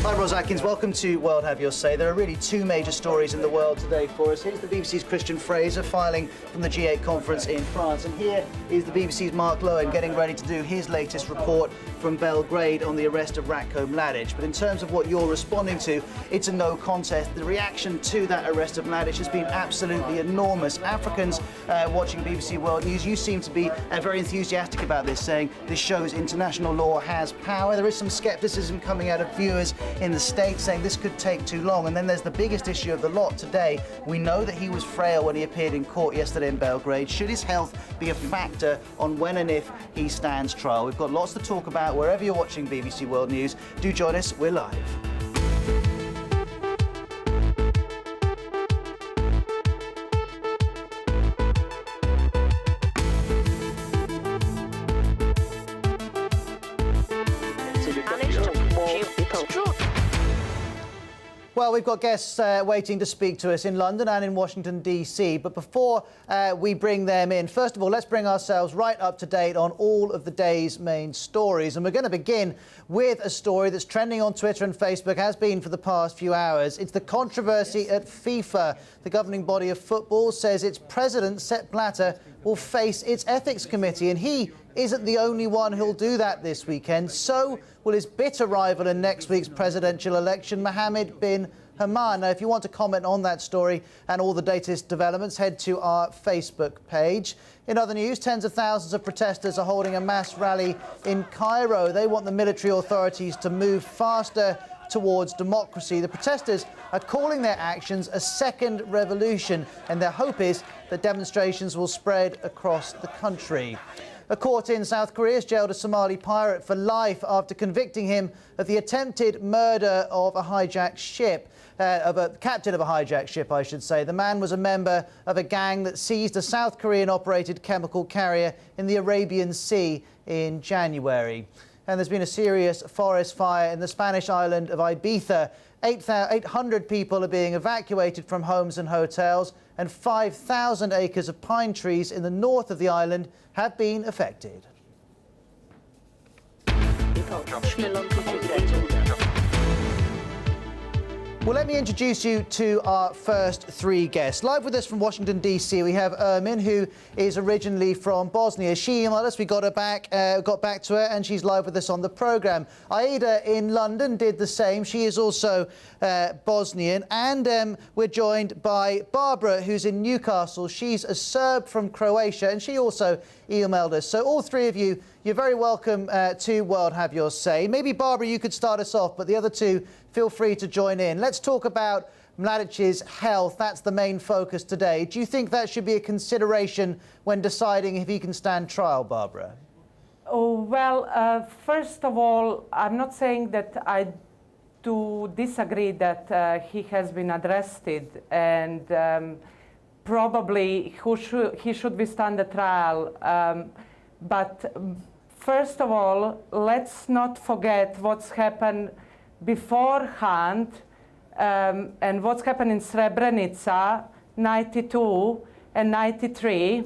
Hi, Ros Atkins. Welcome to World Have Your Say. There are really two major stories in the world today for us. Here's the BBC's Christian Fraser filing from the G8 conference in France. And here is the BBC's Mark Lowen getting ready to do his latest report from Belgrade on the arrest of Ratko Mladic. But in terms of what you're responding to, it's a no contest. The reaction to that arrest of Mladic has been absolutely enormous. Africans watching BBC World News, you seem to be very enthusiastic about this, saying this shows international law has power. There is some scepticism coming out of viewers in the States saying this could take too long. And then there's the biggest issue of the lot today. We know that he was frail when he appeared in court yesterday in Belgrade. Should his health be a factor on when and if he stands trial? We've got lots to talk about wherever you're watching BBC World News. Do join us, we're live. Well, we've got guests waiting to speak to us in London and in Washington, D.C. But before we bring them in, first of all, let's bring ourselves right up to date on all of the day's main stories. And we're going to begin with a story that's trending on Twitter and Facebook, has been for the past few hours. It's the controversy at FIFA. The governing body of football says its president, Sepp Blatter, will face its ethics committee. And he isn't the only one who'll do that this weekend. So will his bitter rival in next week's presidential election, Mohammed bin Hammad. Now, if you want to comment on that story and all the latest developments, head to our Facebook page. In other news, tens of thousands of protesters are holding a mass rally in Cairo. They want the military authorities to move faster towards democracy. The protesters are calling their actions a second revolution, and their hope is that demonstrations will spread across the country. A court in South Korea has jailed a Somali pirate for life after convicting him of the attempted murder of a hijacked ship, of a captain of a hijacked ship, I should say. The man was a member of a gang that seized a South Korean-operated chemical carrier in the Arabian Sea in January. And there's been a serious forest fire in the Spanish island of Ibiza. 800 people are being evacuated from homes and hotels, and 5,000 acres of pine trees in the north of the island have been affected. Well, let me introduce you to our first three guests. Live with us from Washington, D.C., we have Ermin, who is originally from Bosnia. She emailed us, we got back to her, and she's live with us on the programme. Aida in London did the same. She is also Bosnian. And we're joined by Barbara, who's in Newcastle. She's a Serb from Croatia, and she also emailed us. So all three of you, you're very welcome to World Have Your Say. Maybe, Barbara, you could start us off, but the other two, feel free to join in. Let's talk about Mladic's health. That's the main focus today. Do you think that should be a consideration when deciding if he can stand trial, Barbara? Oh, well, first of all, I'm not saying that I do disagree that he has been arrested, and probably he should withstand the trial. But first of all, let's not forget what's happened beforehand, and what's happened in Srebrenica, 92 and 93,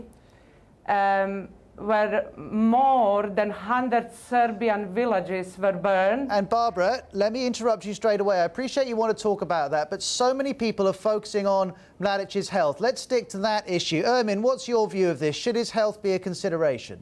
where more than 100 Serbian villages were burned. And Barbara, let me interrupt you straight away. I appreciate you want to talk about that, but so many people are focusing on Mladic's health. Let's stick to that issue. Ermin, what's your view of this? Should his health be a consideration?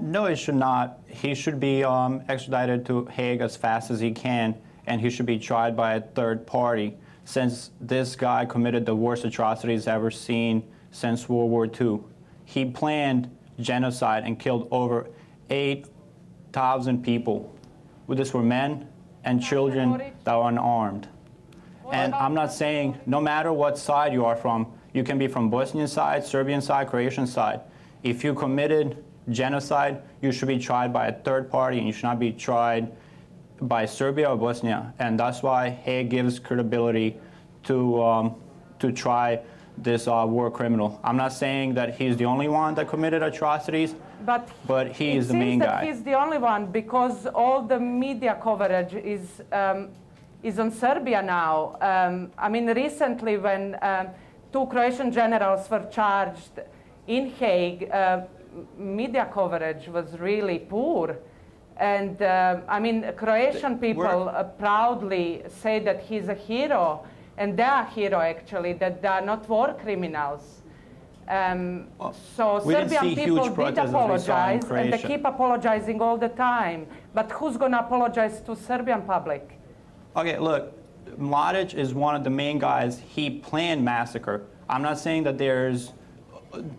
No, it should not. He should be extradited to Hague as fast as he can, and he should be tried by a third party, since this guy committed the worst atrocities ever seen since World War II. He planned genocide and killed over 8,000 people. These were men and children that were unarmed. And I'm not saying, no matter what side you are from, you can be from Bosnian side, Serbian side, Croatian side. If you committed genocide, you should be tried by a third party, and you should not be tried by Serbia or Bosnia. And that's why Hague gives credibility to try this war criminal. I'm not saying that he's the only one that committed atrocities, but he is the main guy. He's the only one, because all the media coverage is on Serbia now. I mean, recently when two Croatian generals were charged in Hague, media coverage was really poor. And I mean, Croatian people proudly say that he's a hero, and they are a hero actually, that they are not war criminals. So Serbian people did apologize, and they keep apologizing all the time. But who's going to apologize to Serbian public? Okay, look, Mladić is one of the main guys. He planned massacre. I'm not saying that there's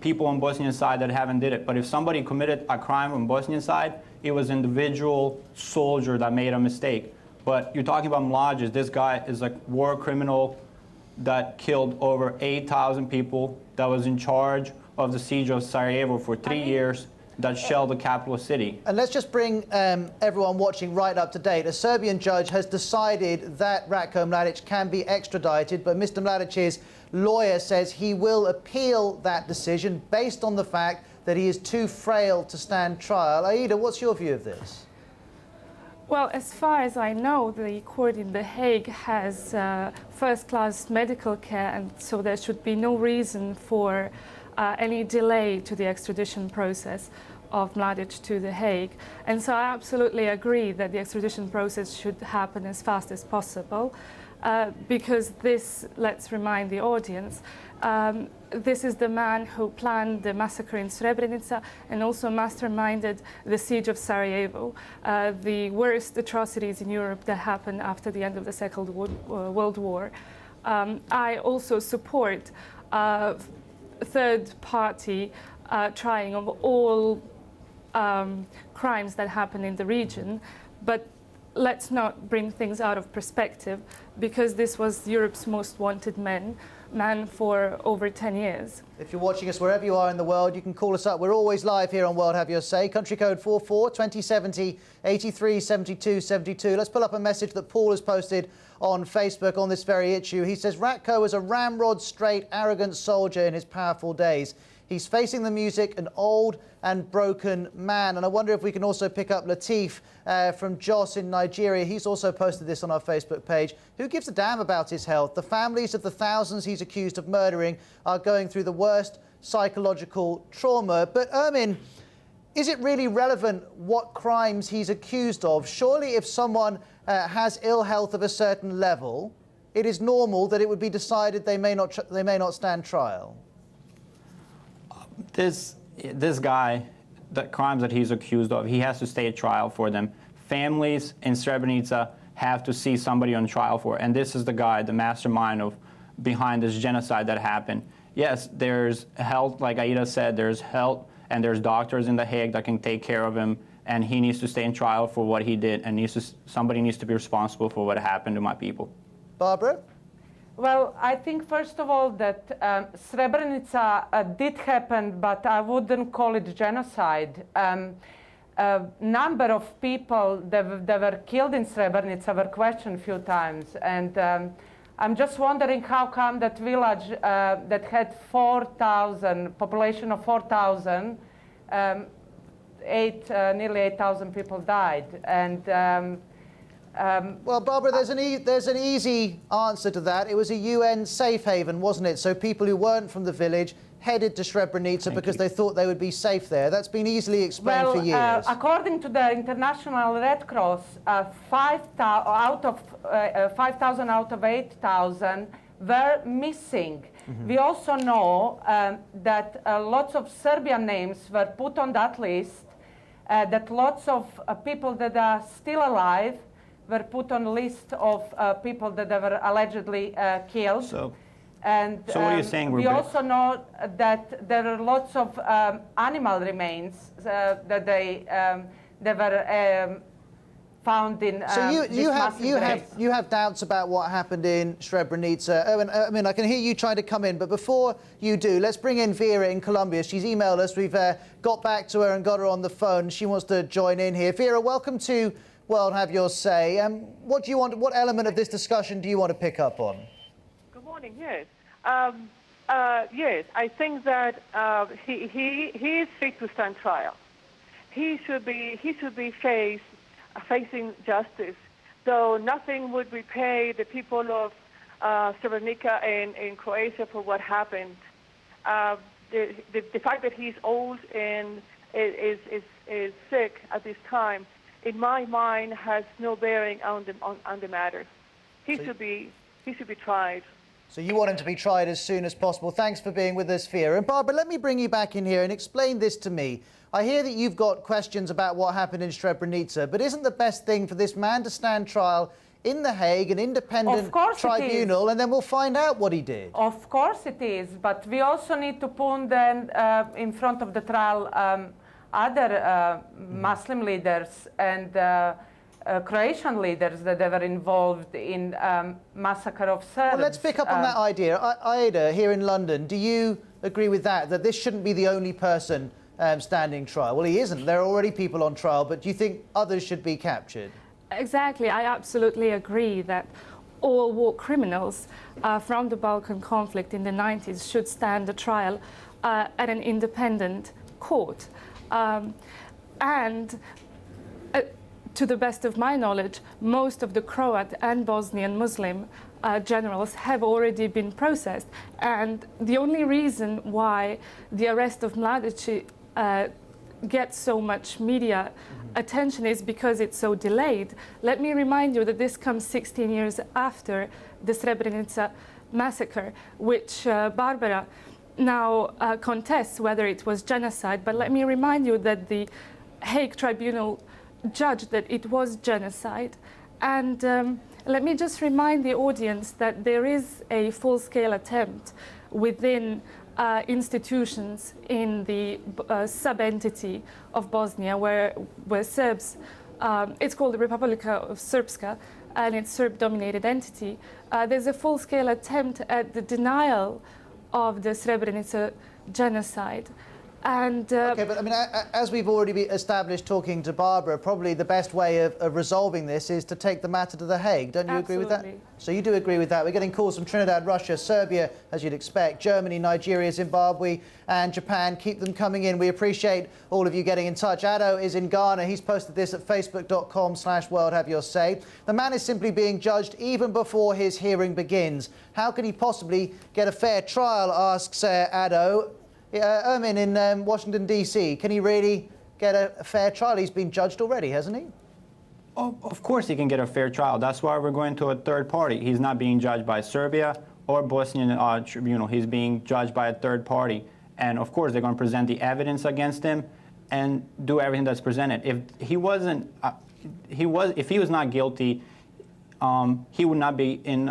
people on Bosnian side that haven't did it, but if somebody committed a crime on Bosnian side, it was individual soldier that made a mistake. But you're talking about Mladić. This guy is a war criminal that killed over 8,000 people, that was in charge of the siege of Sarajevo for 3 years, that shelled the capital city. And let's just bring everyone watching right up to date. A Serbian judge has decided that Ratko Mladic can be extradited, but Mr. Mladic's lawyer says he will appeal that decision based on the fact that he is too frail to stand trial. Aida, what's your view of this? Well, as far as I know, the court in The Hague has first-class medical care, and so there should be no reason for any delay to the extradition process of Mladić to The Hague. And so I absolutely agree that the extradition process should happen as fast as possible, because this, let's remind the audience, this is the man who planned the massacre in Srebrenica and also masterminded the siege of Sarajevo, the worst atrocities in Europe that happened after the end of the Second World War. I also support third-party trying of all crimes that happen in the region, but let's not bring things out of perspective, because this was Europe's most wanted man for over 10 years. If you're watching us wherever you are in the world, you can call us up. We're always live here on World Have Your Say. Country code 44 2070 83 72 72. Let's pull up a message that Paul has posted on Facebook on this very issue. He says, Ratko is a ramrod straight, arrogant soldier in his powerful days. He's facing the music, an old and broken man. And I wonder if we can also pick up Latif from Jos in Nigeria. He's also posted this on our Facebook page. Who gives a damn about his health? The families of the thousands he's accused of murdering are going through the worst psychological trauma. But Ermin, is it really relevant what crimes he's accused of? Surely if someone has ill health of a certain level, it is normal that it would be decided they may not stand trial. This guy, the crimes that he's accused of, he has to stay at trial for them. Families in Srebrenica have to see somebody on trial for it. And this is the guy, the mastermind behind this genocide that happened. Yes, there's help, like Aida said, there's help and there's doctors in The Hague that can take care of him, and he needs to stay in trial for what he did, and somebody needs to be responsible for what happened to my people. Barbara? Well, I think, first of all, that Srebrenica did happen, but I wouldn't call it genocide. A number of people that were killed in Srebrenica were questioned a few times. And I'm just wondering how come that village that had 4,000, population of 4,000, nearly 8,000 people died. And well, Barbara, there's an easy answer to that. It was a UN safe haven, wasn't it? So people who weren't from the village headed to Srebrenica because they thought they would be safe there. That's been easily explained for years. According to the International Red Cross, 5,000 out of 8,000 were missing. Mm-hmm. We also know that lots of Serbian names were put on that list, that lots of people that are still alive were put on a list of people that were allegedly killed. So what are you saying? We also know that there are lots of animal remains that they were found in. So you have doubts about what happened in Srebrenica. I mean, I can hear you trying to come in, but before you do, let's bring in Vera in Colombia. She's emailed us. We've got back to her and got her on the phone. She wants to join in here. Vera, welcome to World Have Your Say. What do you want? What element of this discussion do you want to pick up on? Good morning. Yes. Yes, I think that he is fit to stand trial. He should be facing justice. Though nothing would repay the people of Srebrenica in Croatia for what happened. The fact that he's old and is sick at this time in my mind, has no bearing on the matter. He should be tried. So you want him to be tried as soon as possible. Thanks for being with us, Fia. And Barbara, let me bring you back in here and explain this to me. I hear that you've got questions about what happened in Srebrenica, but isn't the best thing for this man to stand trial in The Hague, an independent tribunal, and then we'll find out what he did? Of course it is, but we also need to put then in front of the trial other Muslim leaders and Croatian leaders that were involved in massacre of Serbs. Well, let's pick up on that idea. Aida, here in London, do you agree with that this shouldn't be the only person standing trial? Well, he isn't. There are already people on trial, but do you think others should be captured? Exactly. I absolutely agree that all war criminals from the Balkan conflict in the 90s should stand a trial at an independent court. To the best of my knowledge, most of the Croat and Bosnian Muslim generals have already been processed. And the only reason why the arrest of Mladić gets so much media attention is because it's so delayed. Let me remind you that this comes 16 years after the Srebrenica massacre, which Barbara now contests whether it was genocide. But let me remind you that the Hague Tribunal judged that it was genocide. And let me just remind the audience that there is a full-scale attempt within institutions in the sub-entity of Bosnia where Serbs, it's called the Republika of Srpska, and it's Serb-dominated entity. There's a full-scale attempt at the denial of the Srebrenica genocide. And OK, but I mean, as we've already established talking to Barbara, probably the best way of resolving this is to take the matter to The Hague. Don't you agree with that? So you do agree with that. We're getting calls from Trinidad, Russia, Serbia, as you'd expect, Germany, Nigeria, Zimbabwe and Japan. Keep them coming in. We appreciate all of you getting in touch. Addo is in Ghana. He's posted this at facebook.com/world have your say. The man is simply being judged even before his hearing begins. How can he possibly get a fair trial, asks Addo. Ermin in Washington, D.C., can he really get a fair trial? He's been judged already, hasn't he? Oh, of course he can get a fair trial. That's why we're going to a third party. He's not being judged by Serbia or Bosnian tribunal. He's being judged by a third party. And of course, they're going to present the evidence against him and do everything that's presented. If he wasn't, if he was not guilty, he would not be in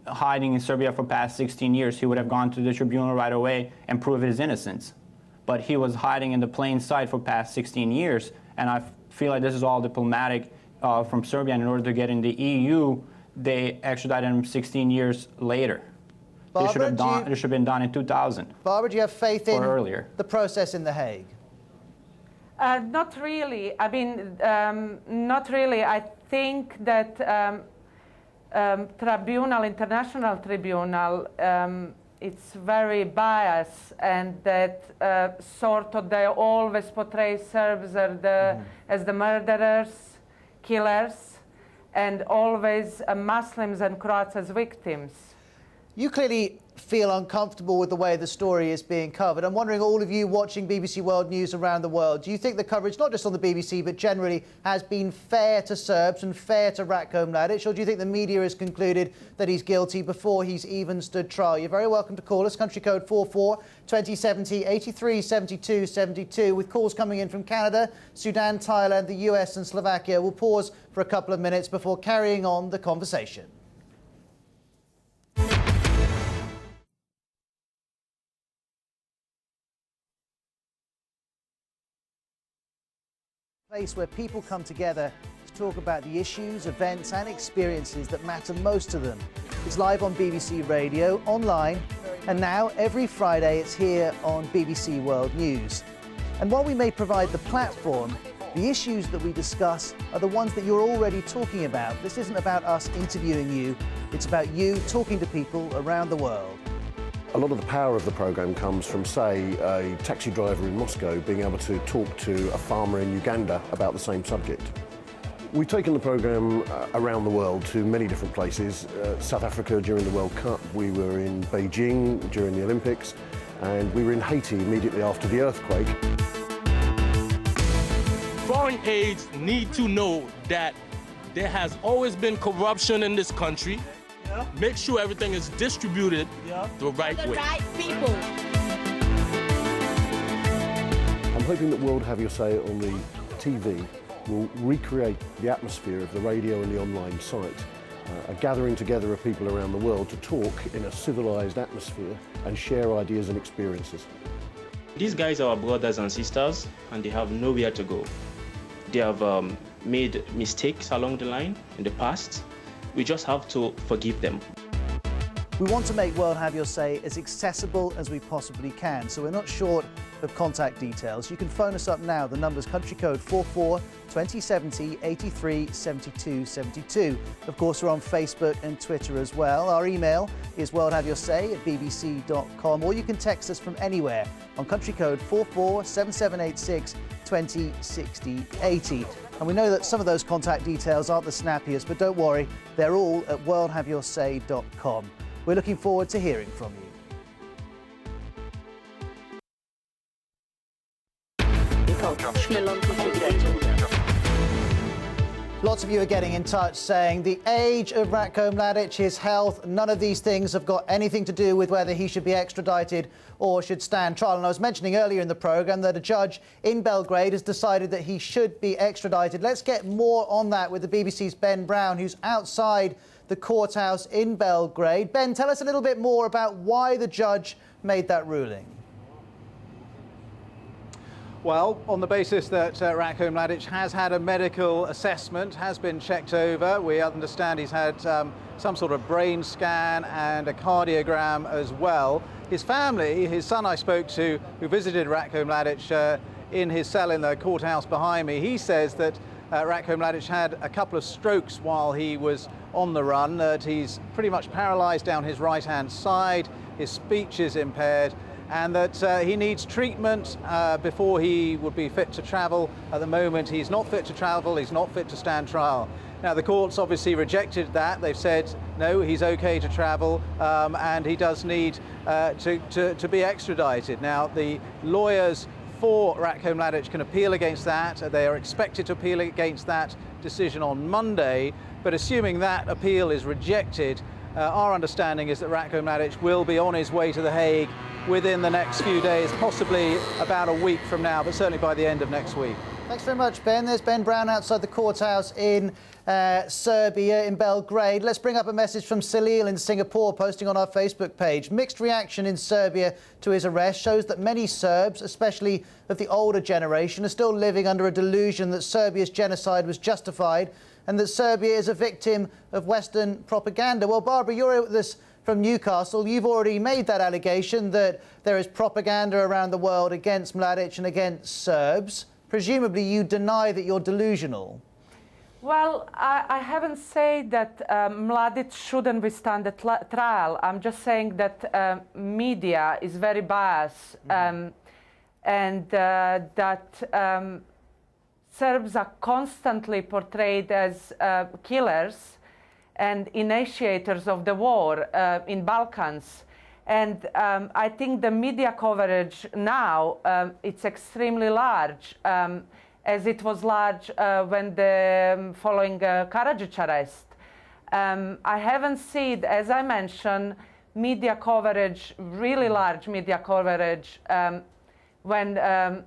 hiding in Serbia for past 16 years. He would have gone to the tribunal right away and proved his innocence. But he was hiding in the plain sight for past 16 years. And I feel like this is all diplomatic from Serbia. And in order to get in the EU, they extradited him 16 years later. Barbara, this should have been done in 2000. Barbara, do you have faith in earlier. The process in The Hague? Not really. I mean, not really. I think that international tribunal, it's very biased, and that sort of they always portray Serbs as the murderers, killers, and always Muslims and Croats as victims. You clearly feel uncomfortable with the way the story is being covered. I'm wondering, all of you watching BBC World News around the world, do you think the coverage, not just on the BBC, but generally, has been fair to Serbs and fair to Ratko Mladic? Or do you think the media has concluded that he's guilty before he's even stood trial? You're very welcome to call us. Country code 44 2070 83 72 72, with calls coming in from Canada, Sudan, Thailand, the US and Slovakia. We'll pause for a couple of minutes before carrying on the conversation. Place where people come together to talk about the issues, events and experiences that matter most to them. It's live on BBC Radio, online, and now every Friday it's here on BBC World News. And while we may provide the platform, the issues that we discuss are the ones that you're already talking about. This isn't about us interviewing you, it's about you talking to people around the world. A lot of the power of the programme comes from, say, a taxi driver in Moscow being able to talk to a farmer in Uganda about the same subject. We've taken the programme around the world to many different places. South Africa during the World Cup, we were in Beijing during the Olympics, and we were in Haiti immediately after the earthquake. foreign aides need to know that there has always been corruption in this country. Yeah. Make sure everything is distributed the right way. Right people. I'm hoping that World Have Your Say on the TV will recreate the atmosphere of the radio and the online site, a gathering together of people around the world to talk in a civilized atmosphere and share ideas and experiences. These guys are our brothers and sisters, and they have nowhere to go. They have made mistakes along the line in the past. We just have to forgive them. We want to make World Have Your Say as accessible as we possibly can, so we're not short of contact details. You can phone us up now. The number's country code 44 2070 83 72 72. Of course, we're on Facebook and Twitter as well. Our email is worldhaveyoursay@bbc.com, or you can text us from anywhere on country code 44 7786 20 60 80. And we know that some of those contact details aren't the snappiest, but don't worry, they're all at worldhaveyoursay.com. We're looking forward to hearing from you. Lots of you are getting in touch saying the age of Ratko Mladic, his health, none of these things have got anything to do with whether he should be extradited or should stand trial. And I was mentioning earlier in the programme that a judge in Belgrade has decided that he should be extradited. Let's get more on that with the BBC's Ben Brown, who's outside the courthouse in Belgrade. Ben, tell us a little bit more about why the judge made that ruling. Well, on the basis that Ratko Mladic has had a medical assessment, has been checked over. We understand he's had some sort of brain scan and a cardiogram as well. His family, his son I spoke to, who visited Ratko Mladic in his cell in the courthouse behind me, he says that Ratko Mladic had a couple of strokes while he was on the run, that he's pretty much paralysed down his right-hand side, his speech is impaired, and that he needs treatment before he would be fit to travel. At the moment, he's not fit to travel, he's not fit to stand trial. Now, the courts obviously rejected that. They've said, no, he's okay to travel, and he does need to be extradited. Now, the lawyers for Ratko Mladic can appeal against that. They are expected to appeal against that decision on Monday, but assuming that appeal is rejected, our understanding is that Ratko Mladic will be on his way to The Hague within the next few days, possibly about a week from now, but certainly by the end of next week. Thanks very much, Ben. There's Ben Brown outside the courthouse in Serbia, in Belgrade. Let's bring up a message from Salil in Singapore, posting on our Facebook page. Mixed reaction in Serbia to his arrest shows that many Serbs, especially of the older generation, are still living under a delusion that Serbia's genocide was justified and that Serbia is a victim of Western propaganda. Well, Barbara, you're with us from Newcastle. You've already made that allegation that there is propaganda around the world against Mladic and against Serbs. Presumably you deny that you're delusional. Well, I haven't said that Mladic shouldn't withstand the trial. I'm just saying that media is very biased and that Serbs are constantly portrayed as killers and initiators of the war in Balkans. And I think the media coverage now, it's extremely large, as it was large when following Karadzic arrest. I haven't seen, as I mentioned, media coverage, really large media coverage, when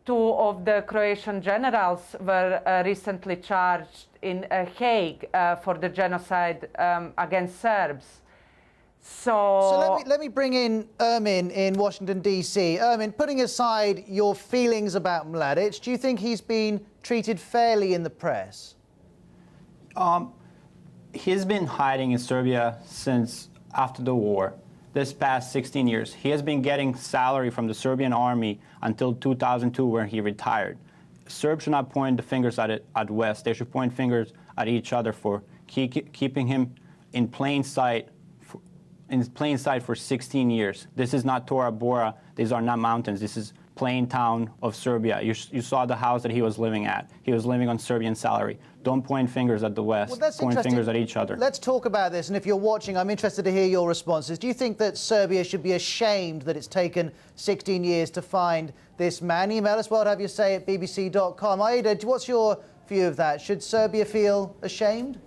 two of the Croatian generals were recently charged in Hague for the genocide against Serbs. So let me bring in Ermin in Washington, D.C. Ermin, putting aside your feelings about Mladic, do you think he's been treated fairly in the press? He's been hiding in Serbia since after the war. This past 16 years. He has been getting salary from the Serbian army until 2002 when he retired. Serbs should not point the fingers at West. They should point fingers at each other for keeping him in plain sight for 16 years. This is not Tora Bora. These are not mountains. This is plain town of Serbia. You saw the house that he was living at. He was living on Serbian salary. Don't point fingers at the West. Well, that's point fingers at each other. Let's talk about this, and if you're watching, I'm interested to hear your responses. Do you think that Serbia should be ashamed that it's taken 16 years to find this man? Email us, what have you say, at bbc.com. Aida, what's your view of that? Should Serbia feel ashamed?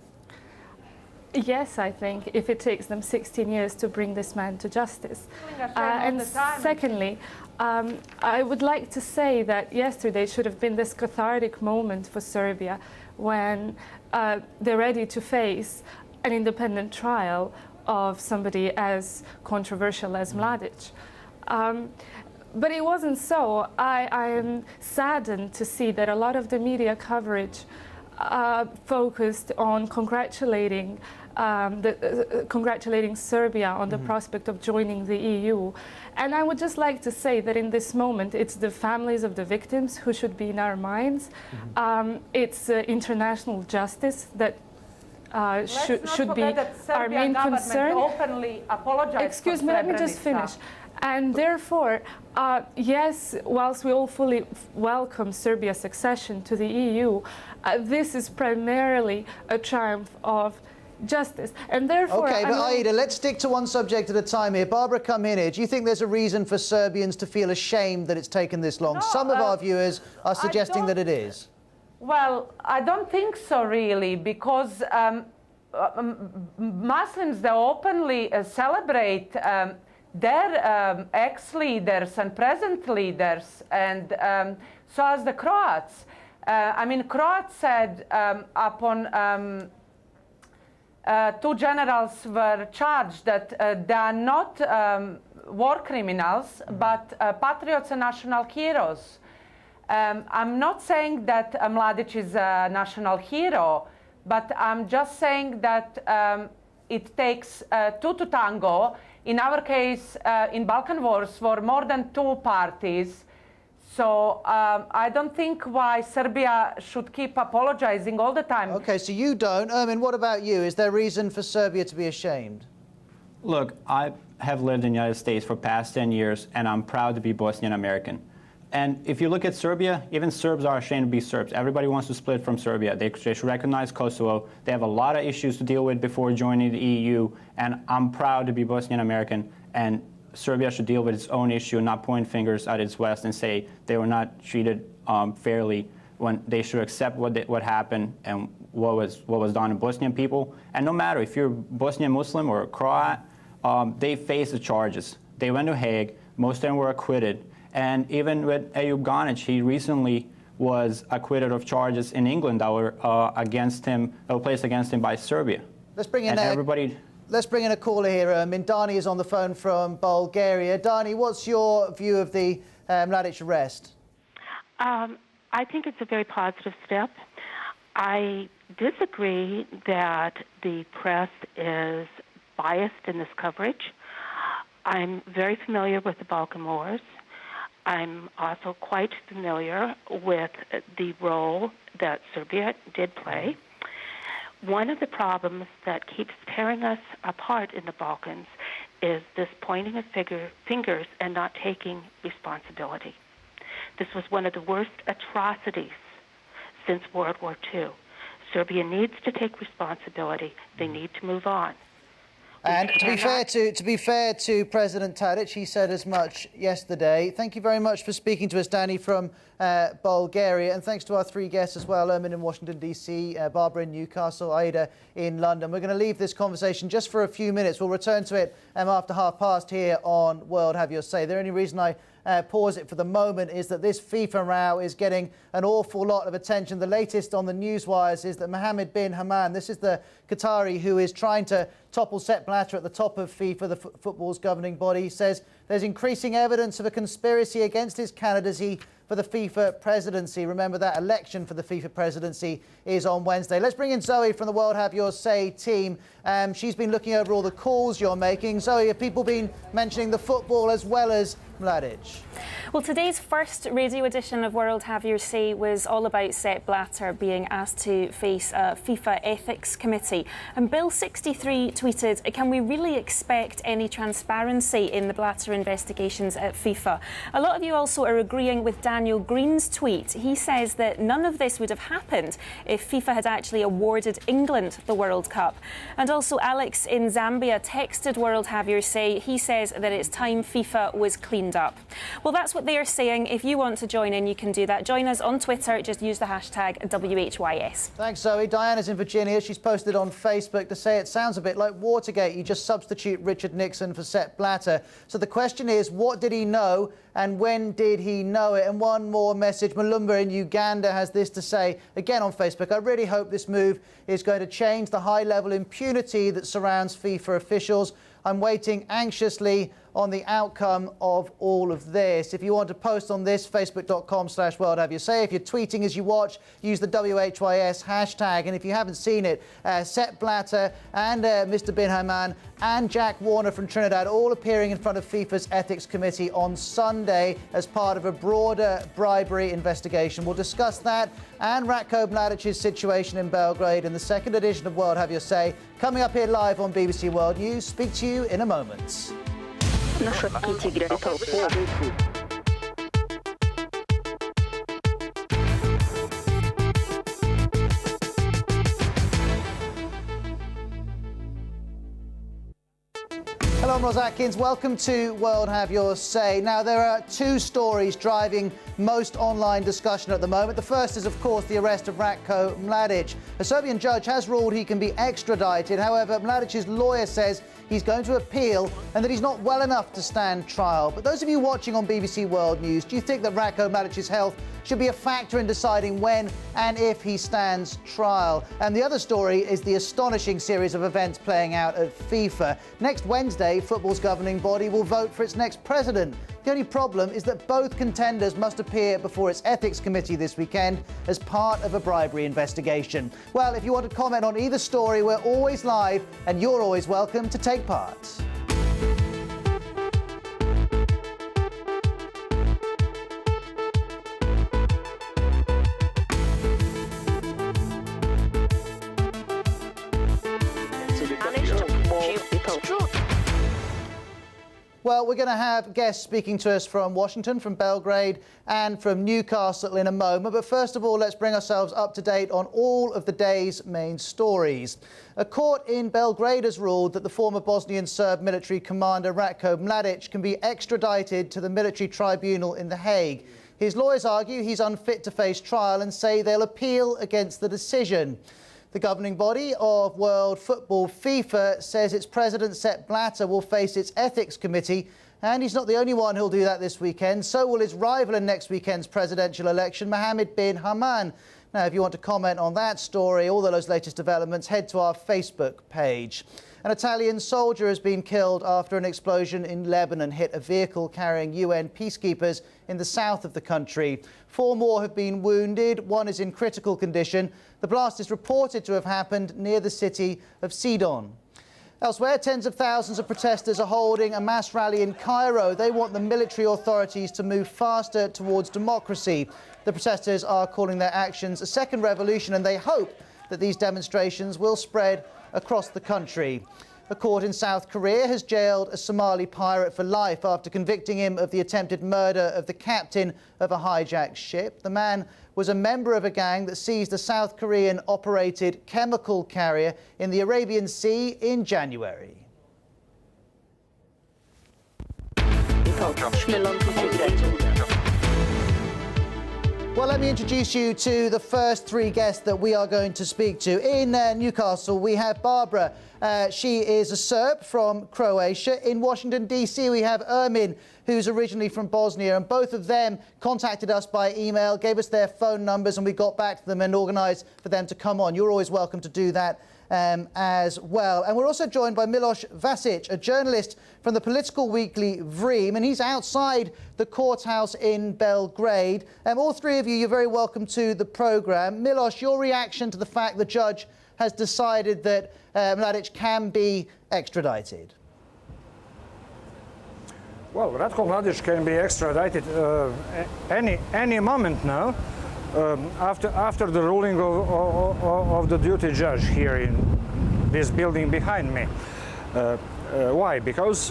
Yes, I think, if it takes them 16 years to bring this man to justice. And secondly, I would like to say that yesterday should have been this cathartic moment for Serbia when they're ready to face an independent trial of somebody as controversial as Mladić. But it wasn't so. I am saddened to see that a lot of the media coverage focused on congratulating Serbia on the prospect of joining the EU. And I would just like to say that in this moment, it's the families of the victims who should be in our minds. It's international justice that should be our main concern. Openly apologized. Excuse me, let me just finish. And therefore, yes, whilst we all fully welcome Serbia's accession to the EU, this is primarily a triumph of justice. And therefore... OK, but Aida, let's stick to one subject at a time here. Barbara Kaminic, do you think there's a reason for Serbians to feel ashamed that it's taken this long? No, some of our viewers are suggesting that it is. Well, I don't think so, really, because Muslims, they openly celebrate their ex-leaders and present leaders, and so as the Croats. I mean, Croats said upon two generals were charged that they are not war criminals, but patriots and national heroes. I'm not saying that Mladić is a national hero, but I'm just saying that it takes two to tango. In our case, in Balkan Wars, were more than two parties. So I don't think why Serbia should keep apologizing all the time. OK, so you don't. Ermin, what about you? Is there reason for Serbia to be ashamed? Look, I have lived in the United States for past 10 years, and I'm proud to be Bosnian American. And if you look at Serbia, even Serbs are ashamed to be Serbs. Everybody wants to split from Serbia. They should recognize Kosovo. They have a lot of issues to deal with before joining the EU, and I'm proud to be Bosnian American. And Serbia should deal with its own issue and not point fingers at its West and say they were not treated fairly, when they should accept what happened and what was done to Bosnian people. And no matter if you're Bosnian Muslim or a Croat, they face the charges. They went to Hague. Most of them were acquitted. And even with Eyüp Ganic, he recently was acquitted of charges in England that were against him, that were placed against him by Serbia. Let's bring in Let's bring in a caller here. Dani is on the phone from Bulgaria. Dani, what's your view of the Mladić arrest? I think it's a very positive step. I disagree that the press is biased in this coverage. I'm very familiar with the Balkan Wars. I'm also quite familiar with the role that Serbia did play. One of the problems that keeps tearing us apart in the Balkans is this pointing of fingers and not taking responsibility. This was one of the worst atrocities since World War II. Serbia needs to take responsibility. They need to move on. And to be fair to President Tadic, he said as much yesterday. Thank you very much for speaking to us, Dani, from Bulgaria. And thanks to our three guests as well, Ermin in Washington, D.C., Barbara in Newcastle, Aida in London. We're going to leave this conversation just for a few minutes. We'll return to it after past here on World Have Your Say. The only reason I pause it for the moment is that this FIFA row is getting an awful lot of attention. The latest on the news wires is that Mohammed bin Hammam, this is the Qatari who is trying to topple Sepp Blatter at the top of FIFA, the football's governing body, says there's increasing evidence of a conspiracy against his candidacy for the FIFA presidency. Remember, that election for the FIFA presidency is on Wednesday. Let's bring in Zoe from the World Have Your Say team. She's been looking over all the calls you're making. Zoe, have people been mentioning the football as well as Mladić? Well, today's first radio edition of World Have Your Say was all about Sepp Blatter being asked to face a FIFA ethics committee. And Bill 63 tweeted, "Can we really expect any transparency in the Blatter investigations at FIFA?" A lot of you also are agreeing with Daniel Green's tweet. He says that none of this would have happened if FIFA had actually awarded England the World Cup. And also Alex in Zambia texted World Have Your Say. He says that it's time FIFA was cleaned up. Well, that's what they are saying. If you want to join in, you can do that. Join us on Twitter. Just use the hashtag WHYS. Thanks, Zoe. Diana's in Virginia. She's posted on Facebook to say it sounds a bit like Watergate. You just substitute Richard Nixon for Sepp Blatter. So the question is, what did he know and when did he know it? And one more message. Malumba in Uganda has this to say, again on Facebook: "I really hope this move is going to change the high-level impunity that surrounds FIFA officials. I'm waiting anxiously on the outcome of all of this." If you want to post on this, facebook.com/worldhaveyourSay. If you're tweeting as you watch, use the WHYS hashtag. And if you haven't seen it, Sepp Blatter and Mr. Bin Haman and Jack Warner from Trinidad all appearing in front of FIFA's Ethics Committee on Sunday as part of a broader bribery investigation. We'll discuss that and Ratko Mladic's situation in Belgrade in the second edition of World Have Your Say, coming up here live on BBC World News. Speak to you in a moment. Hello, I'm Ros Atkins. Welcome to World Have Your Say. Now, there are two stories driving most online discussion at the moment. The first is, of course, the arrest of Ratko Mladic. A Serbian judge has ruled he can be extradited. However, Mladic's lawyer says he's going to appeal and that he's not well enough to stand trial. But those of you watching on BBC World News, do you think that Ratko Mladic's health should be a factor in deciding when and if he stands trial? And the other story is the astonishing series of events playing out at FIFA. Next Wednesday, football's governing body will vote for its next president. The only problem is that both contenders must appear before its ethics committee this weekend as part of a bribery investigation. Well, if you want to comment on either story, we're always live and you're always welcome to take part. Well, we're going to have guests speaking to us from Washington, from Belgrade and from Newcastle in a moment. But first of all, let's bring ourselves up to date on all of the day's main stories. A court in Belgrade has ruled that the former Bosnian Serb military commander Ratko Mladic can be extradited to the military tribunal in The Hague. His lawyers argue he's unfit to face trial and say they'll appeal against the decision. The governing body of world football, FIFA, says its president, Sepp Blatter, will face its ethics committee, and he's not the only one who'll do that this weekend. So will his rival in next weekend's presidential election, Mohammed bin Haman. Now, if you want to comment on that story, all those latest developments, head to our Facebook page. An Italian soldier has been killed after an explosion in Lebanon hit a vehicle carrying UN peacekeepers in the south of the country. 4 more have been wounded. 1 is in critical condition. The blast is reported to have happened near the city of Sidon. Elsewhere, tens of thousands of protesters are holding a mass rally in Cairo. They want the military authorities to move faster towards democracy. The protesters are calling their actions a second revolution, and they hope that these demonstrations will spread across the country. A court in South Korea has jailed a Somali pirate for life after convicting him of the attempted murder of the captain of a hijacked ship. The man was a member of a gang that seized a South Korean-operated chemical carrier in the Arabian Sea in January. Well, let me introduce you to the first 3 guests that we are going to speak to. In Newcastle, we have Barbara. She is a Serb from Croatia. In Washington, D.C., we have Ermin, who's originally from Bosnia, and both of them contacted us by email, gave us their phone numbers, and we got back to them and organised for them to come on. You're always welcome to do that as well. And we're also joined by Mladić Vasic, a journalist from the political weekly Vreme, and he's outside the courthouse in Belgrade. All three of you, you're very welcome to the programme. Miloš, your reaction to the fact the judge has decided that Mladić can be extradited? Well, Ratko Mladic can be extradited any moment now, after the ruling of the duty judge here in this building behind me. Why? Because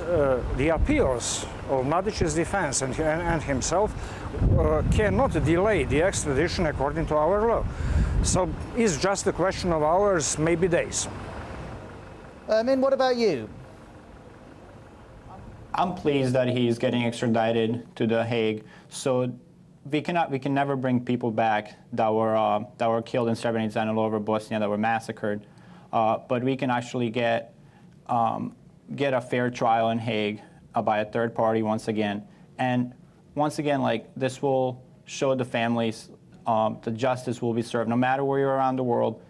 the appeals of Mladic's defense and himself cannot delay the extradition according to our law. So it's just a question of hours, maybe days. What about you? I'm pleased that he's getting extradited to The Hague. So we can never bring people back that were killed in Srebrenica and all over Bosnia, that were massacred. But we can actually get a fair trial in Hague by a third party once again. And once again, like, this will show the families the justice will be served no matter where you're around the world.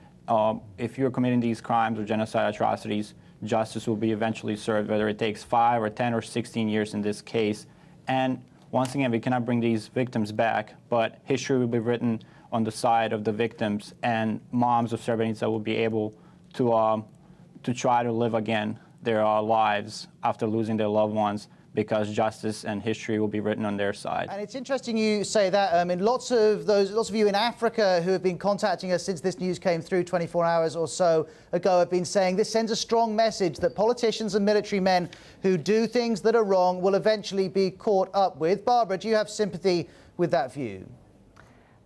If you're committing these crimes or genocide atrocities, justice will be eventually served, whether it takes 5 or 10 or 16 years in this case. And once again, we cannot bring these victims back, but history will be written on the side of the victims, and moms of Srebrenica will be able to try to live again their lives after losing their loved ones, because justice and history will be written on their side. And it's interesting you say that. Lots of you in Africa who have been contacting us since this news came through 24 hours or so ago have been saying this sends a strong message that politicians and military men who do things that are wrong will eventually be caught up with. Barbara, do you have sympathy with that view?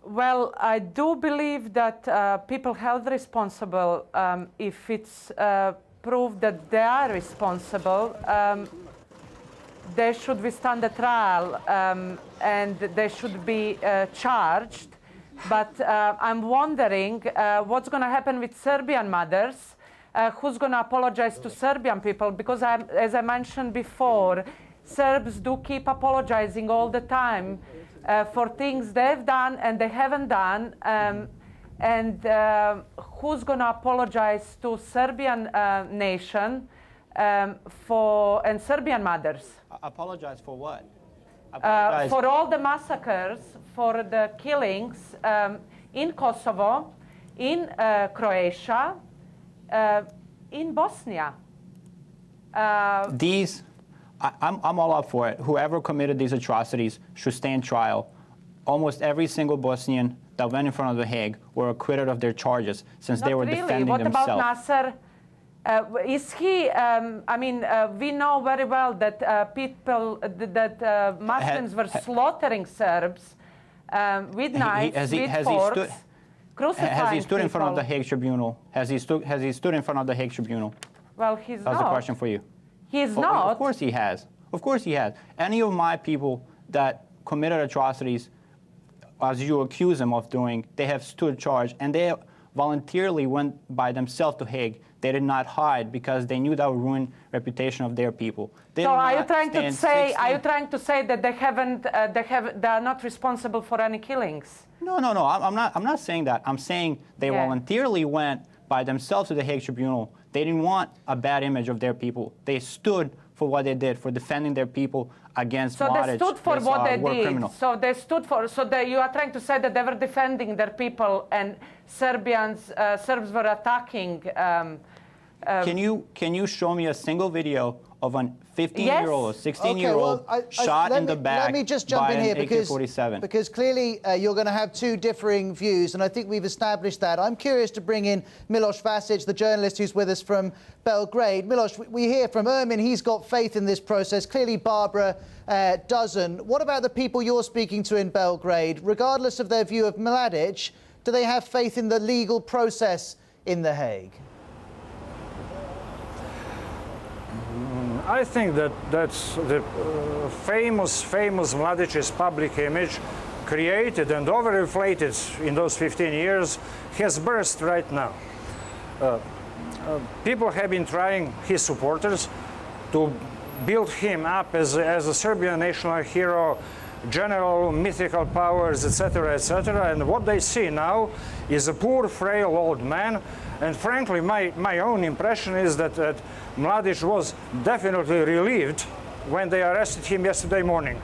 Well, I do believe that people held responsible, if it's proved that they are responsible, they should withstand the trial, and they should be charged. But I'm wondering what's going to happen with Serbian mothers, who's going to apologize to Serbian people, because as I mentioned before, Serbs do keep apologizing all the time for things they've done and they haven't done. And who's going to apologize to Serbian nation and Serbian mothers? Apologize for what? For all the massacres, for the killings in Kosovo, in Croatia, in Bosnia. I'm all up for it. Whoever committed these atrocities should stand trial. Almost every single Bosnian that went in front of The Hague were acquitted of their charges, since they were defending themselves. What about Nasser? Is he? We know very well that Muslims were slaughtering Serbs with knives, with forks, crucifying Has he stood in front of people. the Hague Tribunal? Has he stood in front of the Hague Tribunal? Well, he's not. That's a question for you. He's not. Of course he has. Of course he has. Any of my people that committed atrocities, as you accuse them of doing, they have stood charged, and they voluntarily went by themselves to Hague. They did not hide because they knew that would ruin reputation of their people. So are you trying to say? Are you trying to say that they are not responsible for any killings? No. I'm not saying that. I'm saying they voluntarily went by themselves to the Hague Tribunal. They didn't want a bad image of their people. They stood for what they did, for defending their people against Mladić. So they stood for what they did. Criminal. So they stood for. You are trying to say that they were defending their people, and Serbs were attacking. Can you show me a single video of a 15-year-old or 16-year-old shot in the back? Let me just jump in here because clearly you're going to have two differing views, and I think we've established that. I'm curious to bring in Mladić Vasic, the journalist who's with us from Belgrade. Mladić, we hear from Ermin, he's got faith in this process. Clearly Barbara doesn't. What about the people you're speaking to in Belgrade? Regardless of their view of Mladić, do they have faith in the legal process in The Hague? I think that's the famous Mladic's public image, created and overinflated in those 15 years, has burst right now. People have been trying, his supporters, to build him up as a Serbian national hero, general, mythical powers, etc., etc. And what they see now is a poor, frail old man And frankly, my own impression is that Mladić was definitely relieved when they arrested him yesterday morning.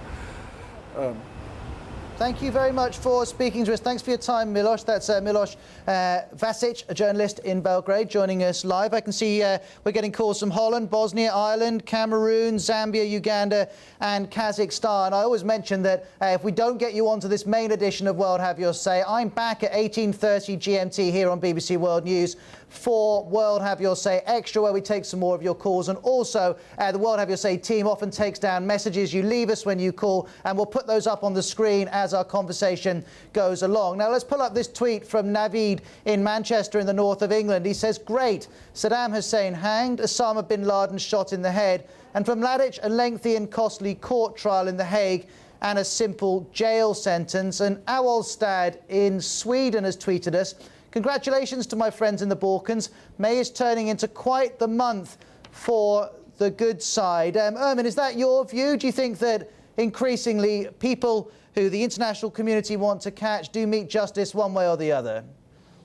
Thank you very much for speaking to us. Thanks for your time, Miloš. That's Miloš Vasic, a journalist in Belgrade, joining us live. I can see we're getting calls from Holland, Bosnia, Ireland, Cameroon, Zambia, Uganda and Kazakhstan. I always mention that if we don't get you onto this main edition of World Have Your Say, I'm back at 18:30 GMT here on BBC World News for World Have Your Say Extra, where we take some more of your calls. And also, the World Have Your Say team often takes down messages you leave us when you call, and we'll put those up on the screen as our conversation goes along. Now, let's pull up this tweet from Naveed in Manchester in the north of England. He says, great, Saddam Hussein hanged, Osama bin Laden shot in the head, and for Mladić, a lengthy and costly court trial in The Hague and a simple jail sentence. And Awolstad in Sweden has tweeted us, congratulations to my friends in the Balkans. May is turning into quite the month for the good side. Ermin, is that your view? Do you think that increasingly people who the international community want to catch do meet justice one way or the other?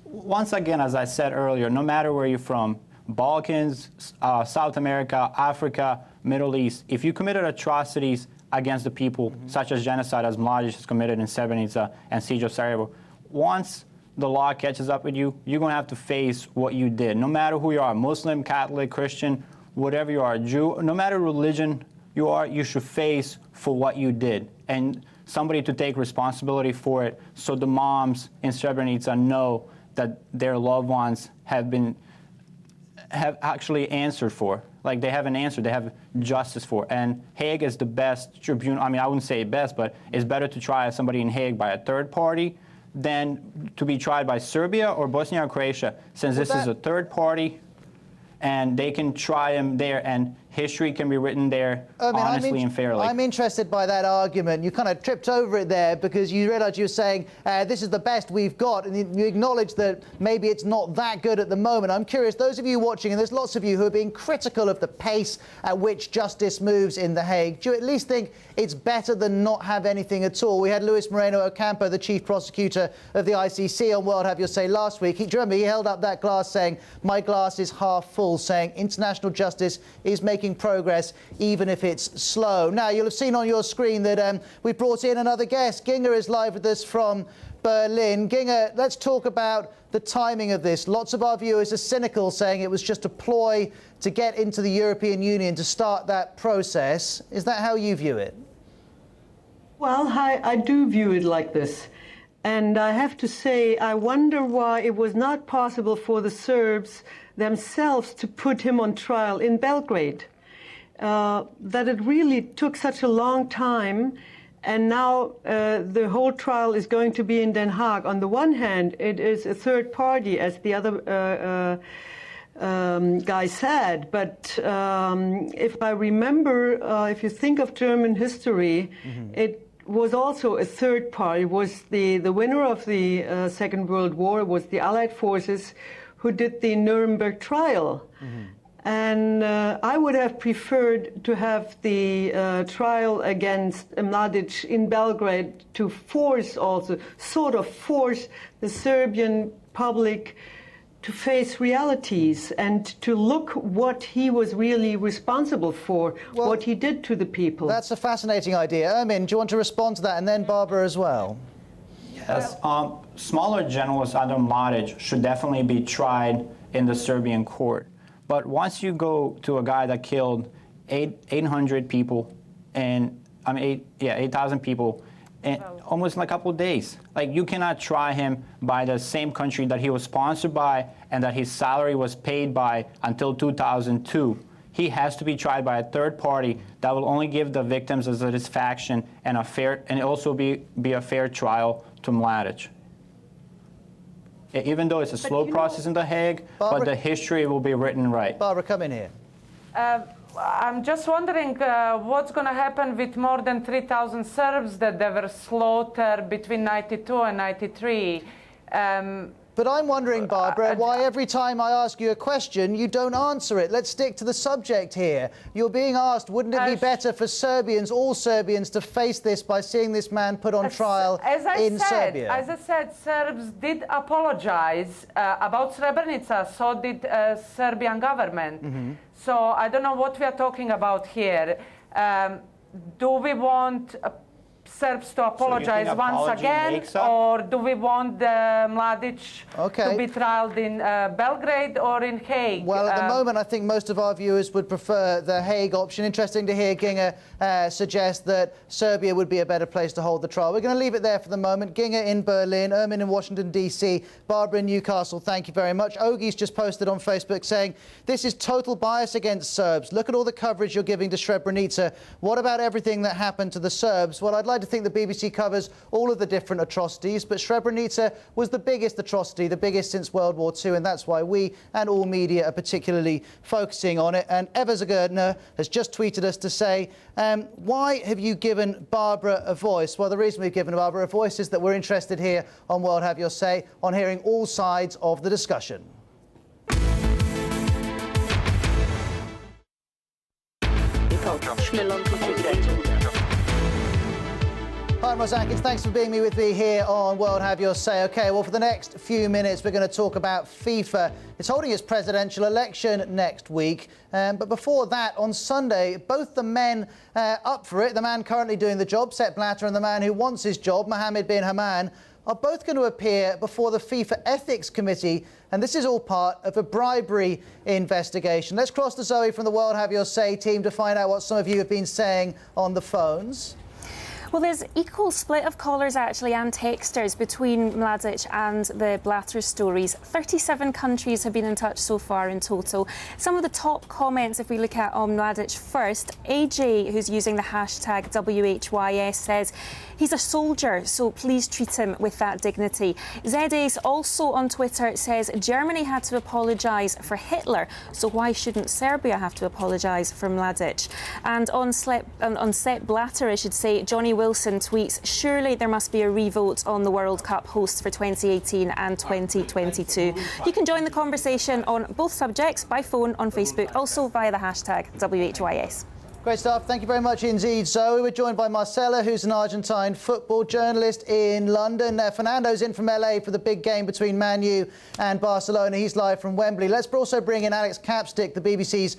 Once again, as I said earlier, no matter where you're from, Balkans, South America, Africa, Middle East, if you committed atrocities against the people, such as genocide as Mladić has committed in Srebrenica and siege of Sarajevo, once the law catches up with you, you're going to have to face what you did. No matter who you are, Muslim, Catholic, Christian, whatever you are, Jew, no matter religion you are, you should face for what you did. And somebody to take responsibility for it, so the moms in Srebrenica know that their loved ones have actually answered for. Like, they have an answer, they have justice for. And Hague is the best tribunal. I mean, I wouldn't say best, but it's better to try somebody in Hague by a third party than to be tried by Serbia or Bosnia or Croatia, since this is a third party, and they can try him there, and history can be written there honestly and fairly. I'm interested by that argument. You kind of tripped over it there because you realised you were saying this is the best we've got, and you acknowledge that maybe it's not that good at the moment. I'm curious, those of you watching, and there's lots of you who are being critical of the pace at which justice moves in The Hague, do you at least think it's better than not have anything at all? We had Luis Moreno Ocampo, the chief prosecutor of the ICC, on World Have Your Say last week. Do you remember he held up that glass saying, my glass is half full, saying international justice is making progress even if it's slow. Now, you'll have seen on your screen that we brought in another guest. Ginga is live with us from Berlin. Ginga, let's talk about the timing of this. Lots of our viewers are cynical, saying it was just a ploy to get into the European Union to start that process. Is that how you view it? Well, I do view it like this. And I have to say, I wonder why it was not possible for the Serbs themselves to put him on trial in Belgrade. That it really took such a long time, and now the whole trial is going to be in Den Haag. On the one hand, it is a third party, as the other guy said, but if I remember, if you think of German history, it was also a third party. It was the winner of the Second World War. It was the Allied forces who did the Nuremberg trial. And I would have preferred to have the trial against Mladić in Belgrade to force also, sort of force the Serbian public to face realities and to look what he was really responsible for, what he did to the people. That's a fascinating idea. Ermin, do you want to respond to that? And then Barbara as well. Yes, smaller generals under Mladić should definitely be tried in the Serbian court. But once you go to a guy that killed 800 people, and 8,000 people, in almost in a couple of days, like, you cannot try him by the same country that he was sponsored by and that his salary was paid by until 2002. He has to be tried by a third party that will only give the victims a satisfaction and also be a fair trial to Mladić. Even though it's a slow process in The Hague, Barbara, but the history will be written right. Barbara, come in here. I'm just wondering what's going to happen with more than 3,000 Serbs that they were slaughtered between 92 and 93. But I'm wondering, Barbara, why every time I ask you a question, you don't answer it. Let's stick to the subject here. You're being asked, wouldn't it be better for Serbians, all Serbians, to face this by seeing this man put on trial in Serbia? As I said, Serbs did apologize about Srebrenica, so did Serbian government. So I don't know what we are talking about here. Do we want Serbs to apologize once again, or do we want Mladic to be trialed in Belgrade or in Hague? Well, at the moment, I think most of our viewers would prefer the Hague option. Interesting to hear Ginga suggest that Serbia would be a better place to hold the trial. We're going to leave it there for the moment. Ginga in Berlin, Ermin in Washington, D.C., Barbara in Newcastle, thank you very much. Ogie's just posted on Facebook saying, this is total bias against Serbs. Look at all the coverage you're giving to Srebrenica. What about everything that happened to the Serbs? Well, I'd like to think the BBC covers all of the different atrocities, but Srebrenica was the biggest atrocity, the biggest since World War II, and that's why we and all media are particularly focusing on it. And Eva Zagurdner has just tweeted us to say, why have you given Barbara a voice? Well, the reason we've given Barbara a voice is that we're interested here on World Have Your Say on hearing all sides of the discussion. Hi, I'm Ross Atkins. Thanks for being with me here on World Have Your Say. OK, well, for the next few minutes, we're going to talk about FIFA. It's holding its presidential election next week. But before that, on Sunday, both the men up for it, the man currently doing the job, Sepp Blatter, and the man who wants his job, Mohammed bin Hammam, are both going to appear before the FIFA Ethics Committee. And this is all part of a bribery investigation. Let's cross to Zoe from the World Have Your Say team to find out what some of you have been saying on the phones. Well, there's equal split of callers, actually, and texters between Mladic and the Blatter stories. 37 countries have been in touch so far in total. Some of the top comments, if we look at on Mladic first, AJ, who's using the hashtag WHYS, says, he's a soldier, so please treat him with that dignity. ZAce, also on Twitter, says Germany had to apologise for Hitler, so why shouldn't Serbia have to apologise for Mladic? And on Sepp Blatter, I should say, Johnny Wilson tweets, surely there must be a revote on the World Cup hosts for 2018 and 2022. You can join the conversation on both subjects by phone on Facebook, also via the hashtag WHYS. Great stuff. Thank you very much indeed, Zoe. We're joined by Marcela, who's an Argentine football journalist in London. Fernando's in from LA for the big game between Man U and Barcelona. He's live from Wembley. Let's also bring in Alex Capstick, the BBC's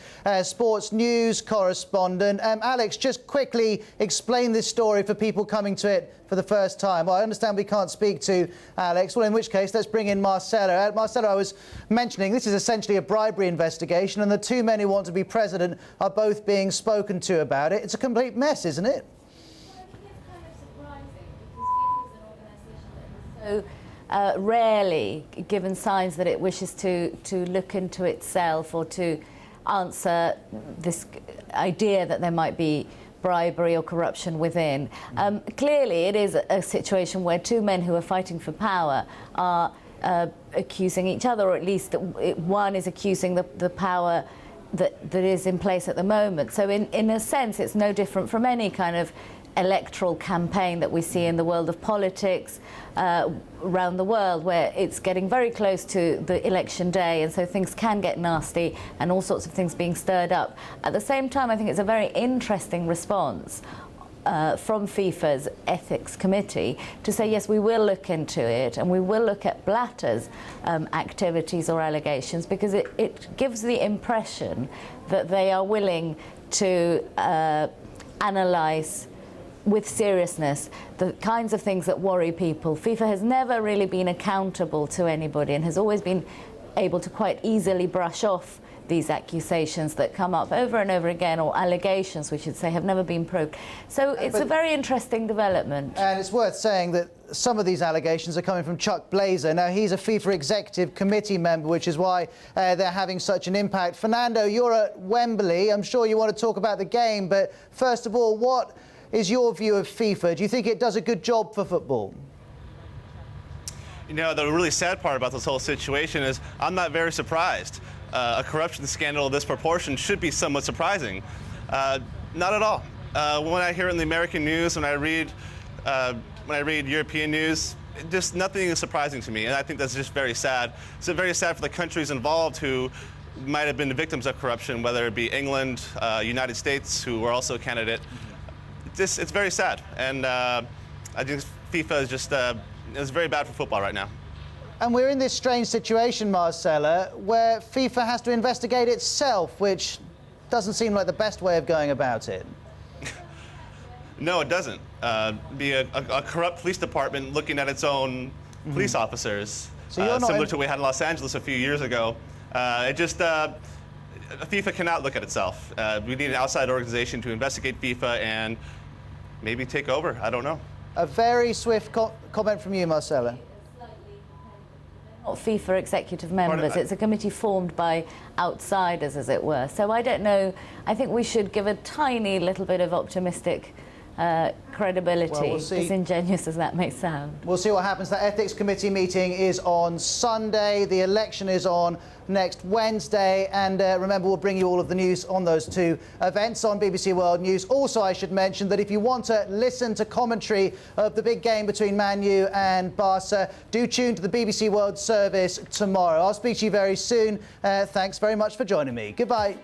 sports news correspondent. Alex, just quickly explain this story for people coming to it for the first time. Well, I understand we can't speak to Alex. Well, in which case, let's bring in Marcelo. Marcelo, I was mentioning this is essentially a bribery investigation, and the two men who want to be president are both being spoken to about it. It's a complete mess, isn't it? So rarely given signs that it wishes to look into itself or to answer this idea that there might be bribery or corruption within. Clearly, it is a situation where two men who are fighting for power are accusing each other, or at least one is accusing the power that is in place at the moment. So in a sense, it's no different from any kind of electoral campaign that we see in the world of politics around the world, where it's getting very close to the election day, and so things can get nasty and all sorts of things being stirred up. At the same time, I think it's a very interesting response from FIFA's ethics committee to say, yes, we will look into it and we will look at Blatter's activities or allegations, because it gives the impression that they are willing to analyse with seriousness the kinds of things that worry people. FIFA has never really been accountable to anybody and has always been able to quite easily brush off these accusations that come up over and over again, or allegations, we should say, have never been proved. So it's a very interesting development. And it's worth saying that some of these allegations are coming from Chuck Blazer. Now, he's a FIFA Executive Committee member, which is why they're having such an impact. Fernando, you're at Wembley. I'm sure you want to talk about the game, but first of all, what is your view of FIFA? Do you think it does a good job for football? You know, the really sad part about this whole situation is I'm not very surprised. A corruption scandal of this proportion should be somewhat surprising. Not at all. When I hear it in the American news, when I read European news, just nothing is surprising to me, and I think that's just very sad. It's very sad for the countries involved who might have been the victims of corruption, whether it be England, United States, who were also a candidate. It's very sad, and I think FIFA is just it's very bad for football right now. And we're in this strange situation, Marcella, where FIFA has to investigate itself, which doesn't seem like the best way of going about it. No, it doesn't. Be a corrupt police department looking at its own police officers, So you're not similar to what we had in Los Angeles a few years ago. FIFA cannot look at itself. We need an outside organization to investigate FIFA and maybe take over. I don't know. A very swift comment from you, Marcella. Not FIFA executive members. Pardon? It's a committee formed by outsiders, as it were. So I don't know. I think we should give a tiny little bit of optimistic credibility, Well, we'll see. as ingenuous as that may sound. We'll see what happens. The Ethics Committee meeting is on Sunday. The election is on next Wednesday. And remember, we'll bring you all of the news on those two events on BBC World News. Also, I should mention that if you want to listen to commentary of the big game between Man U and Barca, do tune to the BBC World Service tomorrow. I'll speak to you very soon. Thanks very much for joining me. Goodbye.